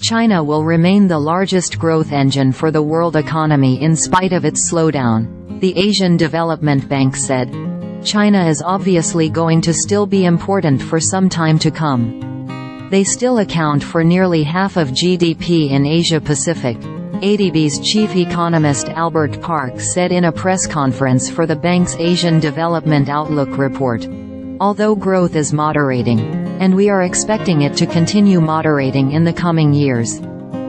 China will remain the largest growth engine for the world economy in spite of its slowdown, the Asian Development Bank said. China is obviously going to still be important for some time to come. They still account for nearly half of GDP in Asia-Pacific, ADB's chief economist Albert Park said in a press conference for the bank's Asian Development Outlook report. Although growth is moderating, and we are expecting it to continue moderating in the coming years,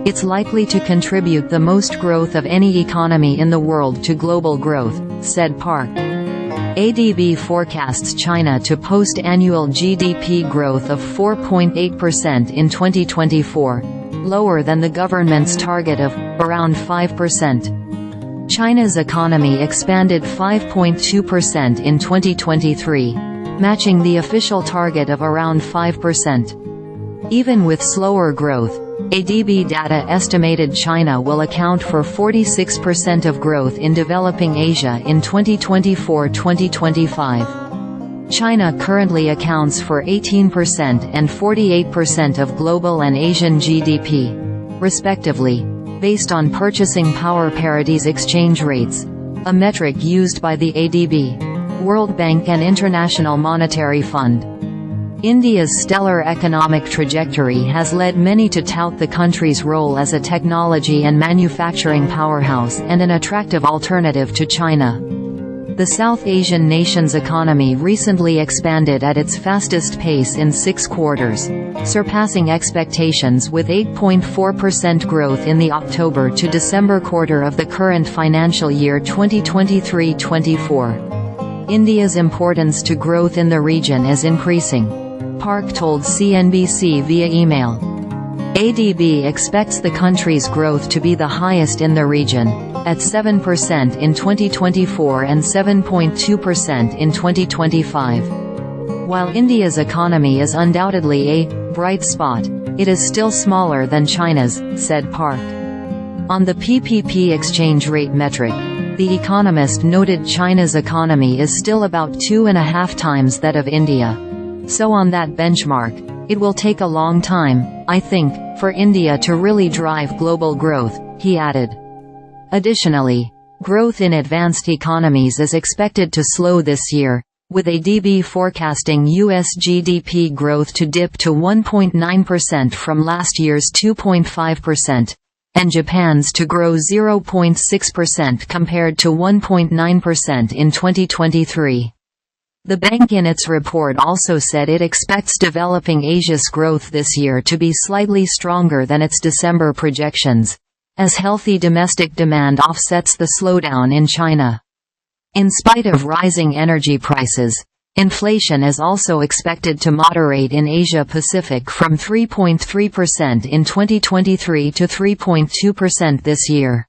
it's likely to contribute the most growth of any economy in the world to global growth, said Park. ADB forecasts China to post annual GDP growth of 4.8% in 2024, lower than the government's target of around 5%. China's economy expanded 5.2% in 2023, matching the official target of around 5%. Even with slower growth, ADB data estimated China will account for 46% of growth in developing Asia in 2024-2025. China currently accounts for 18% and 48% of global and Asian GDP, respectively, based on purchasing power parity's exchange rates, a metric used by the ADB, World Bank and International Monetary Fund. India's stellar economic trajectory has led many to tout the country's role as a technology and manufacturing powerhouse and an attractive alternative to China. The South Asian nation's economy recently expanded at its fastest pace in 6 quarters, surpassing expectations with 8.4% growth in the October to December quarter of the current financial year 2023-24. India's importance to growth in the region is increasing, Park told CNBC via email. ADB expects the country's growth to be the highest in the region, at 7% in 2024 and 7.2% in 2025. While India's economy is undoubtedly a bright spot, it is still smaller than China's, said Park. On the PPP exchange rate metric, The Economist noted China's economy is still about 2.5 times that of India. So on that benchmark, it will take a long time, I think, for India to really drive global growth, he added. Additionally, growth in advanced economies is expected to slow this year, with ADB forecasting U.S. GDP growth to dip to 1.9% from last year's 2.5%. And Japan's to grow 0.6% compared to 1.9% in 2023. The bank in its report also said it expects developing Asia's growth this year to be slightly stronger than its December projections, as healthy domestic demand offsets the slowdown in China. In spite of rising energy prices, inflation is also expected to moderate in Asia-Pacific from 3.3% in 2023 to 3.2% this year.